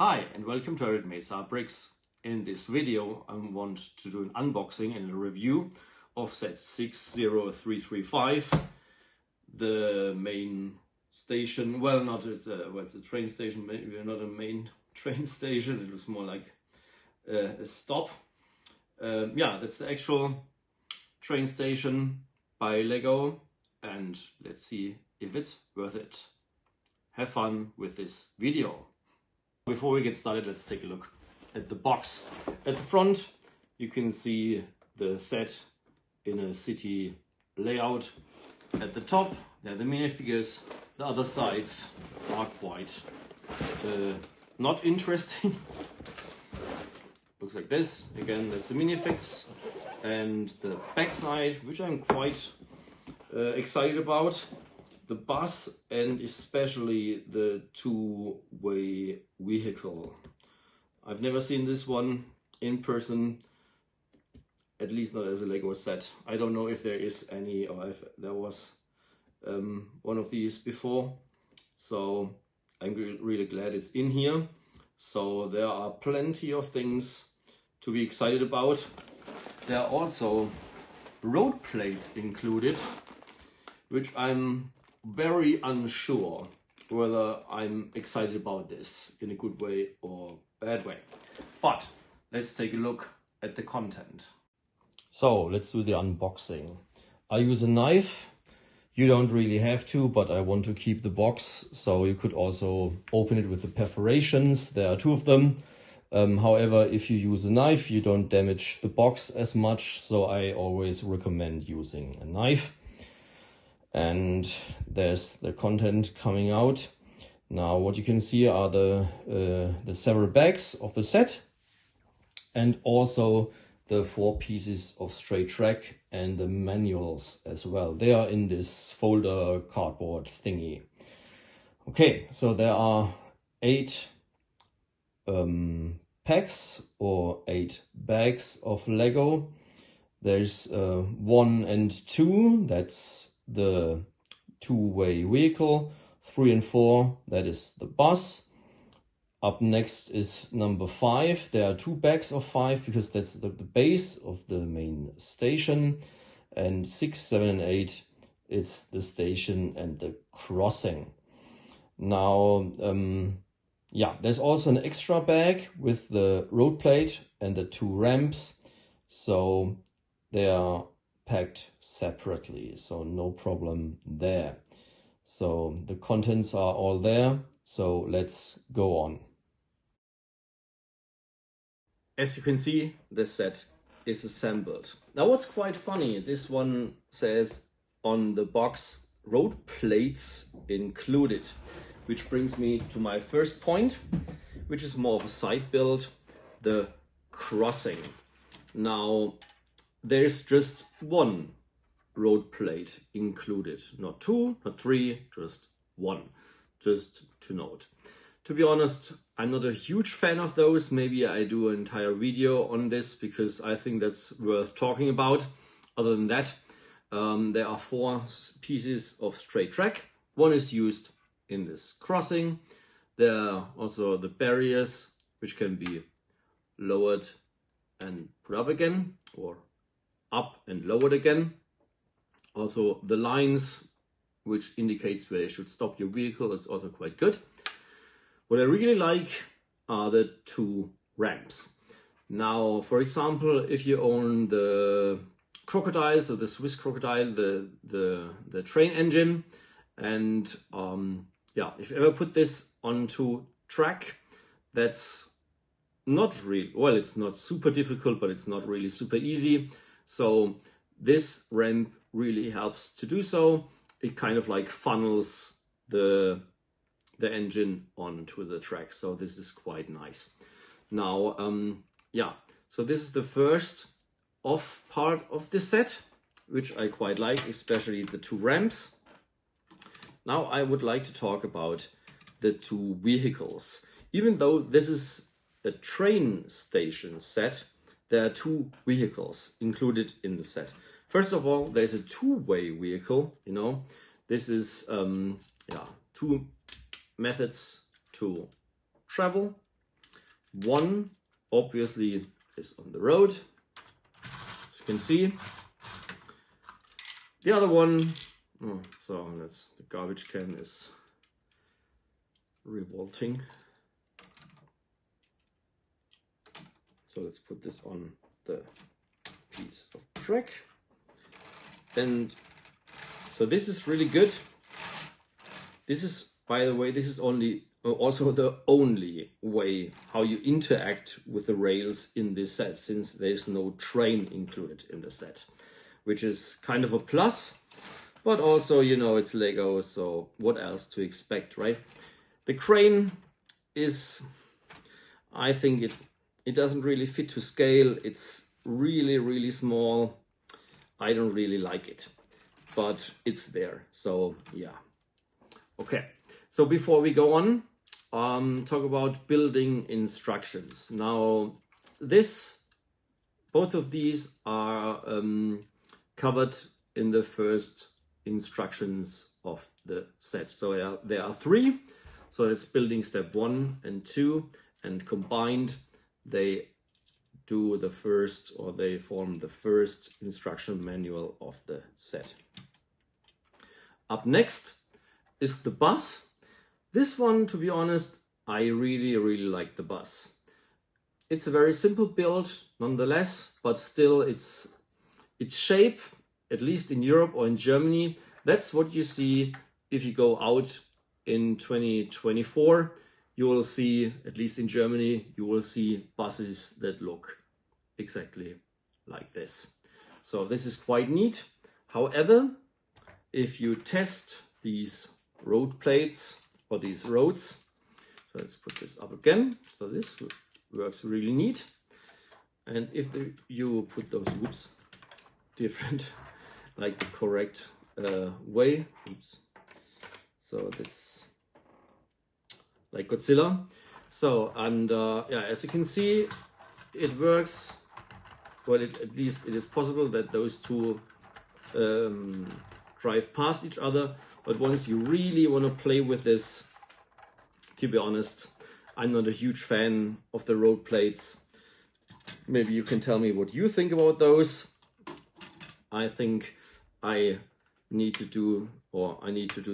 Hi and welcome to Arid Mesa Bricks. In this video I want to do an unboxing and a review of set 60335, the main station. Well, not it's a train station, maybe not a main train station, it was more like a stop. Yeah, that's the actual train station by Lego, and let's see if it's worth it. Have fun with this video. Before we get started, let's take a look at the box. At the front, you can see the set in a city layout. At the top, there are the minifigures. The other sides are quite not interesting. Looks like this. Again, that's the minifigs. And the back side, which I'm quite excited about. The bus and especially the two-way vehicle. I've never seen this one in person, at least not as a Lego set. I don't know if there is any, or if there was one of these before. So I'm really glad it's in here. So there are plenty of things to be excited about. There are also road plates included, which I'm very unsure whether I'm excited about this in a good way or bad way. But let's take a look at the content. So let's do the unboxing. I use a knife. You don't really have to, but I want to keep the box, so you could also open it with the perforations. There are two of them. However, if you use a knife, you don't damage the box as much, so I always recommend using a knife. And there's the content coming out. Now what you can see are the several bags of the set, and also the 4 pieces of straight track and the manuals as well. They are in this folder cardboard thingy. Okay, so there are 8 packs or 8 bags of Lego. There's 1 and 2, that's the two-way vehicle. 3 and 4, that is the bus. Up next is number 5. There are 2 bags of 5 because that's the base of the main station. And 6, 7 and 8, it's the station and the crossing. Now, yeah, there's also an extra bag with the road plate and the 2 ramps. So they are packed separately, so no problem there. So the contents are all there, so let's go on. As you can see, the set is assembled. Now what's quite funny, this one says on the box road plates included, which brings me to my first point, which is more of a side build, the crossing. Now there's just 1 road plate included, not 2, not 3, just 1, just to note. To be honest, I'm not a huge fan of those. Maybe I do an entire video on this because I think that's worth talking about. Other than that, there are 4 pieces of straight track. 1 is used in this crossing. There are also the barriers, which can be lowered and put up again, or up and lowered again. Also the lines, which indicates where you should stop your vehicle, is also quite good. What I really like are the 2 ramps. Now, for example, if you own the Crocodile, so the Swiss Crocodile, the train engine, and yeah, if you ever put this onto track, that's not really, well, it's not super difficult, but it's not really super easy. So this ramp really helps to do so. It kind of like funnels the engine onto the track. So this is quite nice. Now, yeah, so this is the first off part of the set, which I quite like, especially the 2 ramps. Now I would like to talk about the 2 vehicles. Even though this is a train station set, there are 2 vehicles included in the set. First of all, there's a two-way vehicle, you know. This is yeah, 2 methods to travel. one obviously is on the road, as you can see. The other one, oh, so that's the garbage can is revolting. So let's put this on the piece of track. And so this is really good. This is, by the way, this is also the only way how you interact with the rails in this set, since there's no train included in the set, which is kind of a plus, but also, you know, it's Lego, so what else to expect, right? The crane is, I think it doesn't really fit to scale. It's really, really small. I don't really like it, but it's there. So yeah. Okay. So before we go on, talk about building instructions. Now, both of these are covered in the first instructions of the set. So there are 3. So it's building step 1 and 2, and combined they do the first, or they form the first instruction manual of the set. Up next is the bus. This one, to be honest, I really, really like the bus. It's a very simple build nonetheless, but still its shape, at least in Europe or in Germany, that's what you see if you go out in 2024. You will see, at least in Germany, you will see buses that look exactly like this. So this is quite neat. However, if you test these road plates or these roads, so let's put this up again. So this works really neat. And if you put those, oops, different, like the correct way, oops. So this, like Godzilla. So, and yeah, as you can see, it works, but at least it is possible that those two drive past each other. But once you really want to play with this, to be honest, I'm not a huge fan of the road plates. Maybe you can tell me what you think about those. I think I need to do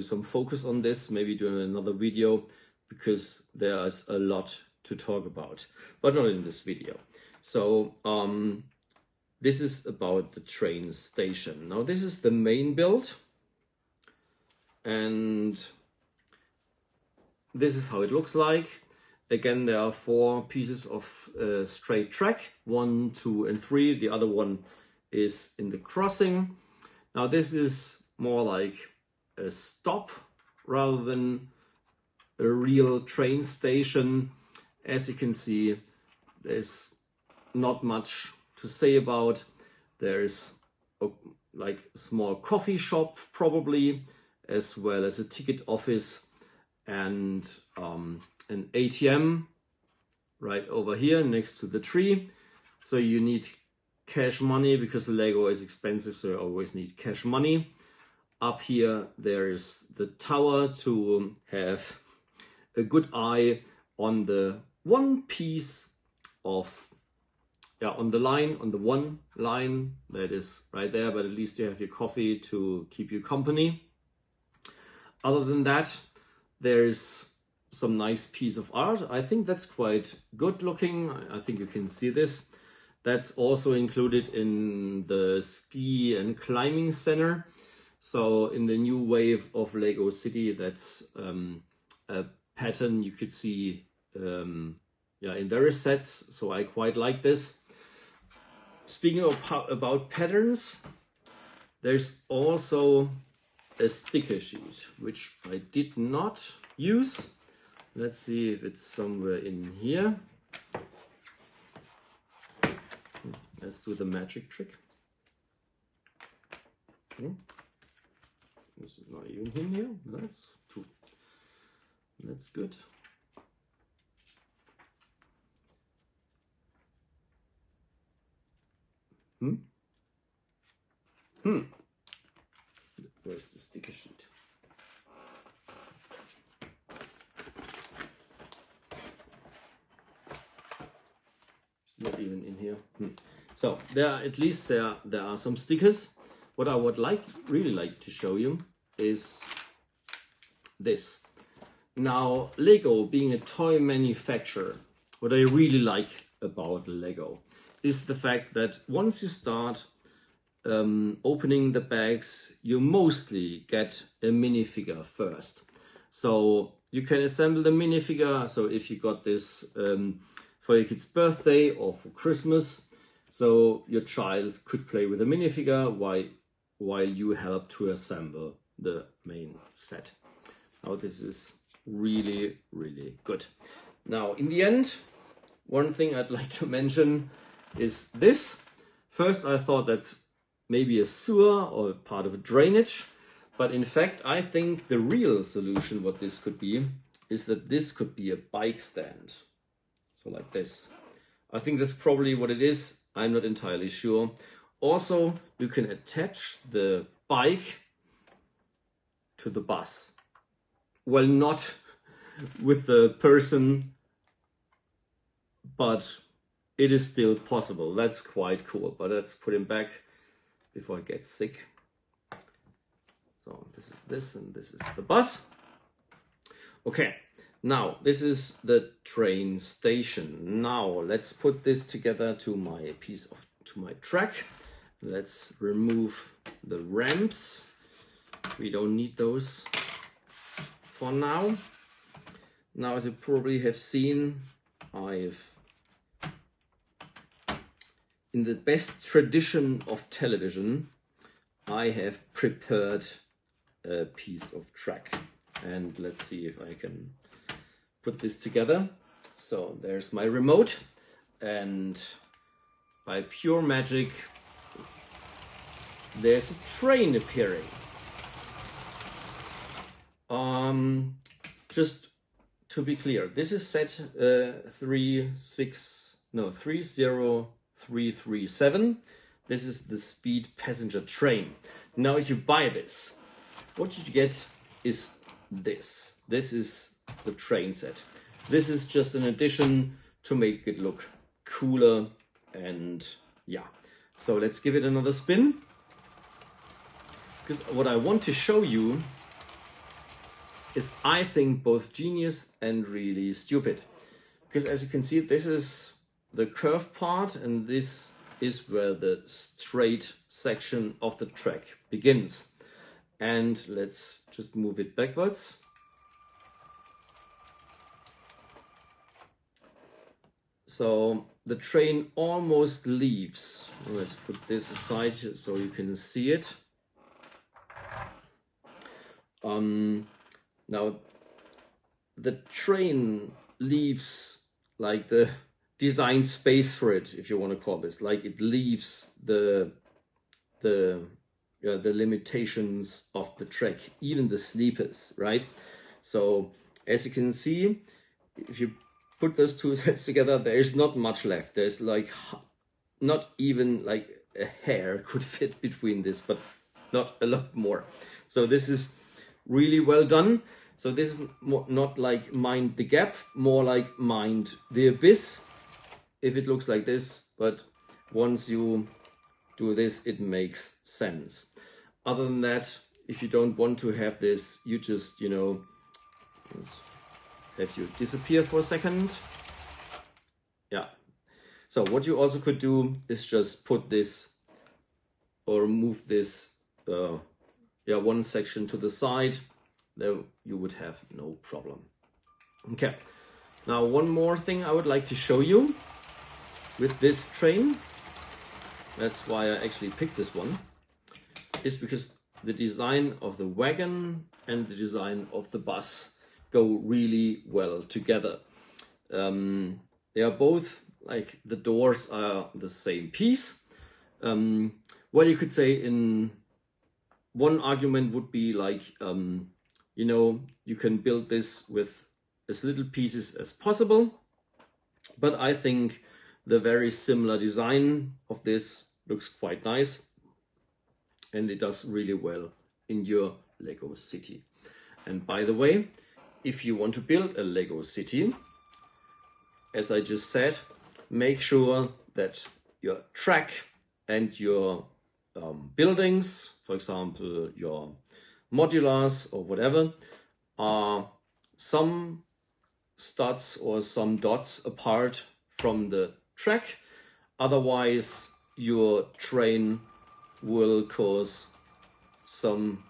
some focus on this, maybe do another video, because there's a lot to talk about, but not in this video. So this is about the train station. Now this is the main build, and this is how it looks like. Again, there are 4 pieces of straight track, 1, 2, and 3. The other one is in the crossing. Now this is more like a stop rather than a real train station. As you can see, there's not much to say about. There's like a small coffee shop probably, as well as a ticket office and an ATM right over here next to the tree. So you need cash money because the Lego is expensive, so you always need cash money. Up here there is the tower to have a good eye on the one piece of, on the one line that is right there, but at least you have your coffee to keep you company. Other than that, there's some nice piece of art. I think that's quite good looking. I think you can see this. That's also included in the ski and climbing center. So in the new wave of Lego City, that's a pattern you could see in various sets. So I quite like this. Speaking about patterns, there's also a sticker sheet, which I did not use. Let's see if it's somewhere in here. Let's do the magic trick. This is not even in here. That's good. Where's the sticker sheet? not even in here. So there are, at least there are some stickers. What I would really like to show you is this. Now, Lego being a toy manufacturer, what I really like about Lego is the fact that once you start opening the bags, you mostly get a minifigure first. So you can assemble the minifigure. So if you got this for your kid's birthday or for Christmas, so your child could play with a minifigure while you help to assemble the main set. Now this is really, really good. Now in the end, one thing I'd like to mention is this. First I thought that's maybe a sewer or part of a drainage, but in fact I think the real solution what this could be is that this could be a bike stand. So like this. I think that's probably what it is. I'm not entirely sure. Also, you can attach the bike to the bus. Well, not with the person, but it is still possible. That's quite cool. But let's put him back before I get sick. So this is this and this is the bus. Okay, now this is the train station. Now let's put this together to my track. Let's remove the ramps. We don't need those for now. Now, as you probably have seen, in the best tradition of television, I have prepared a piece of track. And let's see if I can put this together. So there's my remote, and by pure magic, there's a train appearing. Just to be clear, this is set 30337. This is the speed passenger train. Now, if you buy this, what you get is this. This is the train set. This is just an addition to make it look cooler, and yeah. So let's give it another spin. Because what I want to show you is, I think, both genius and really stupid. Because as you can see, this is the curved part, and this is where the straight section of the track begins. And let's just move it backwards. So the train almost leaves. Let's put this aside so you can see it. Now, the train leaves like the design space for it, if you want to call this, like it leaves the limitations of the track, even the sleepers, right? So as you can see, if you put those two sets together, there is not much left. There's like not even like a hair could fit between this, but not a lot more. So this is really well done. So this is not like mind the gap, more like mind the abyss, if it looks like this. But once you do this, it makes sense. Other than that, if you don't want to have this, you just, let's have you disappear for a second. Yeah. So what you also could do is just put this or move this one section to the side. There you would have no problem. Okay, now one more thing I would like to show you with this train. That's why I actually picked this one, is because the design of the wagon and the design of the bus go really well together. They are both, like, the doors are the same piece. Well, you could say, in one argument would be like, you can build this with as little pieces as possible. But I think the very similar design of this looks quite nice, and it does really well in your Lego city. And by the way, if you want to build a Lego city, as I just said, make sure that your track and your buildings, for example, your modulars or whatever, are some studs or some dots apart from the track. Otherwise, your train will cause some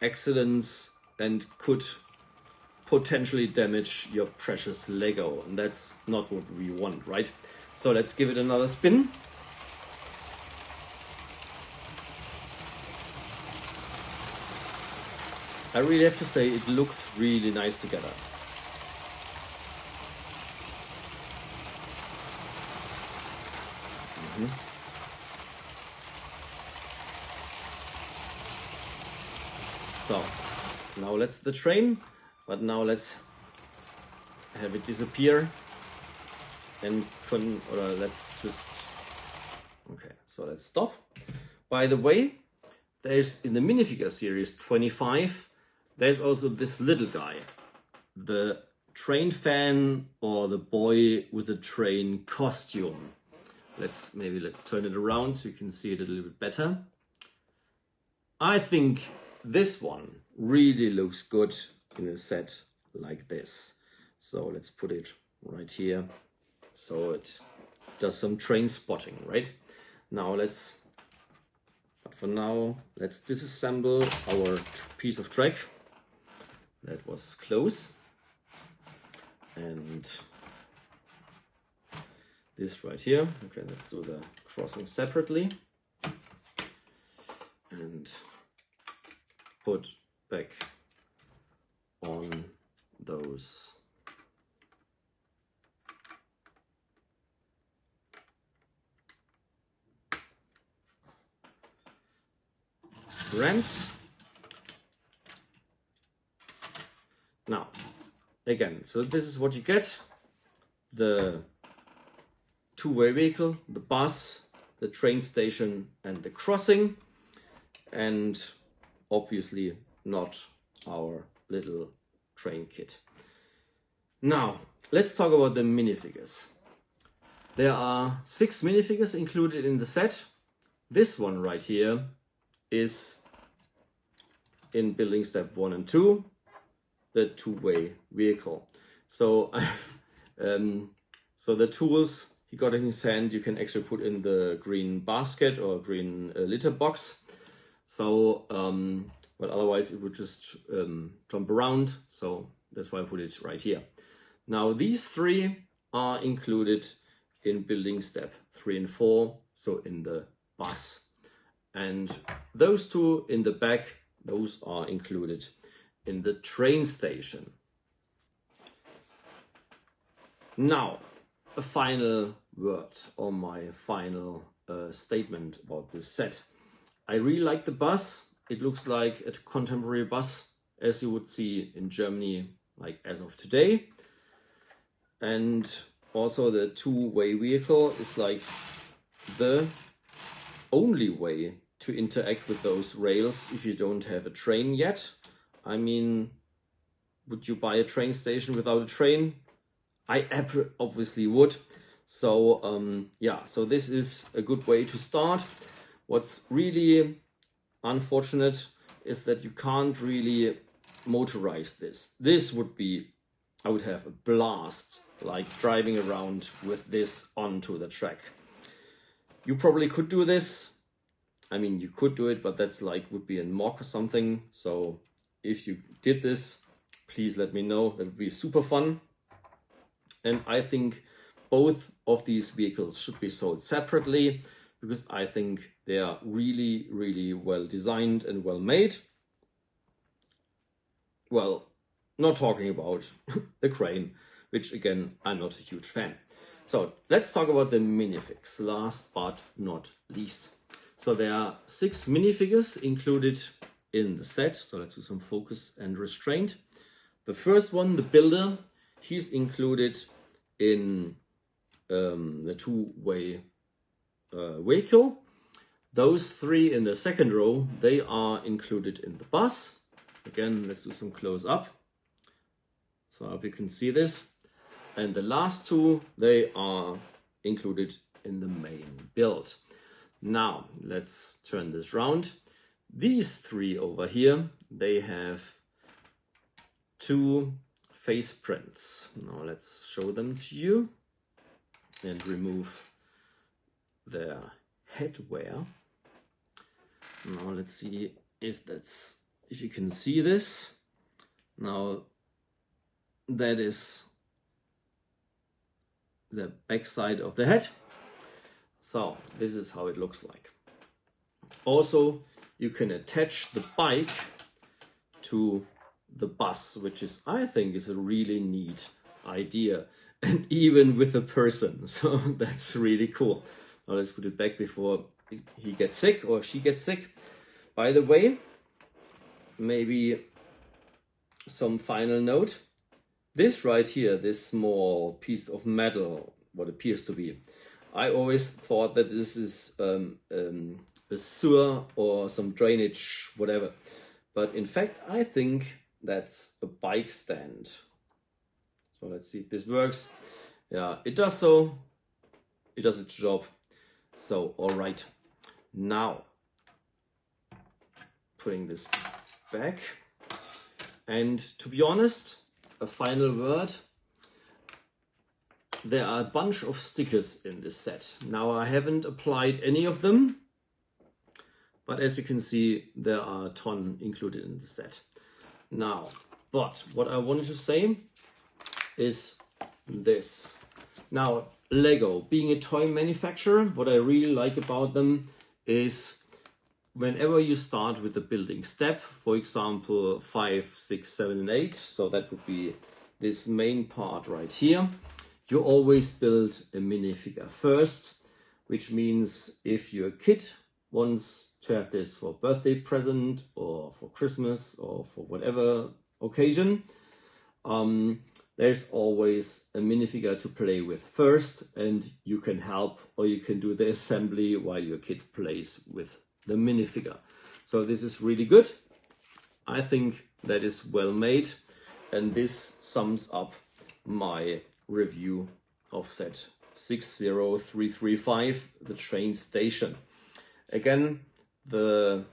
accidents and could potentially damage your precious Lego, and that's not what we want, right? So let's give it another spin. I really have to say it looks really nice together. So now that's the train, but now let's have it disappear and let's just, okay, so let's stop. By the way, there's in the minifigure series 25, there's also this little guy, the train fan or the boy with the train costume. Let's turn it around so you can see it a little bit better. I think this one really looks good in a set like this. So let's put it right here so it does some train spotting, right? But for now, let's disassemble our piece of track. That was close. And this right here. Okay, let's do the crossing separately. And put back on those ramps. Now, again, so this is what you get. The two-way vehicle, the bus, the train station and the crossing, and obviously not our little train kit. Now, let's talk about the minifigures. There are 6 minifigures included in the set. This one right here is in building step 1 and 2, the two-way vehicle. So so the tools he got in his hand, you can actually put in the green basket or green litter box. So, but otherwise it would just jump around. So that's why I put it right here. Now these 3 are included in building step 3 and 4, so in the bus. And those 2 in the back, those are included in the train station. Now, a final word or my final statement about this set. I really like the bus. It looks like a contemporary bus as you would see in Germany, like as of today. And also the two-way vehicle is like the only way to interact with those rails if you don't have a train yet. I mean, would you buy a train station without a train? I obviously would. So yeah, so this is a good way to start. What's really unfortunate is that you can't really motorize this. This would be, I would have a blast, like driving around with this onto the track. You probably could do this. I mean, you could do it, but that's like, would be a mock or something. So if you did this, please let me know. That would be super fun. And I think both of these vehicles should be sold separately because I think they are really, really well designed and well made. Well, not talking about the crane, which again, I'm not a huge fan. So let's talk about the minifigs, last but not least. So there are 6 minifigures included in the set. So let's do some focus and restraint. The first one, the builder, he's included in the two-way vehicle. Those 3 in the second row, they are included in the bus. Again, let's do some close up. So I hope you can see this. And the last 2, they are included in the main build. Now let's turn this round. These three over here, they have two face prints. Now let's show them to you and remove their headwear. Now let's see if you can see this. Now that is the back side of the head. So this is how it looks like. Also, you can attach the bike to the bus, which is, I think, is a really neat idea, and even with a person. So that's really cool. Now let's put it back before he gets sick or she gets sick. By the way, maybe some final note. This right here, this small piece of metal, what appears to be, I always thought that this is a sewer or some drainage, whatever. But in fact, I think that's a bike stand. So let's see if this works. Yeah, it does so. It does its job. So, all right. Now, putting this back. And to be honest, a final word. There are a bunch of stickers in this set. Now, I haven't applied any of them, but as you can see, there are a ton included in the set. Now, but what I wanted to say is this. Now, Lego, being a toy manufacturer, what I really like about them is whenever you start with the building step, for example, 5, 6, 7, and 8, so that would be this main part right here, you always build a minifigure first, which means if your kid wants to have this for a birthday present or for Christmas or for whatever occasion, there's always a minifigure to play with first, and you can help or you can do the assembly while your kid plays with the minifigure. So this is really good. I think that is well made, and this sums up my review of set 60335, the train station. Again, the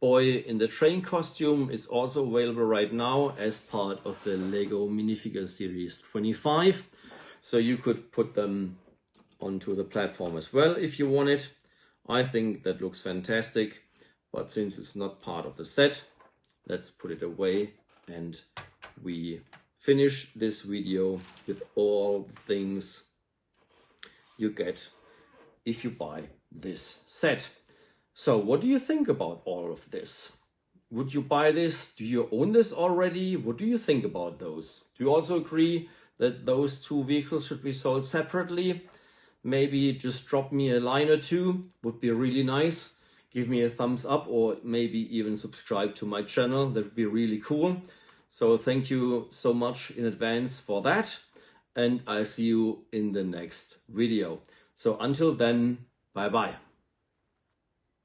boy in the train costume is also available right now as part of the Lego Minifigure Series 25. So you could put them onto the platform as well if you want it. I think that looks fantastic, but since it's not part of the set, let's put it away and we finish this video with all the things you get if you buy this set. So what do you think about all of this? Would you buy this? Do you own this already? What do you think about those? Do you also agree that those two vehicles should be sold separately? Maybe just drop me a line or two, would be really nice. Give me a thumbs up or maybe even subscribe to my channel. That would be really cool. So thank you so much in advance for that. And I'll see you in the next video. So until then, bye bye.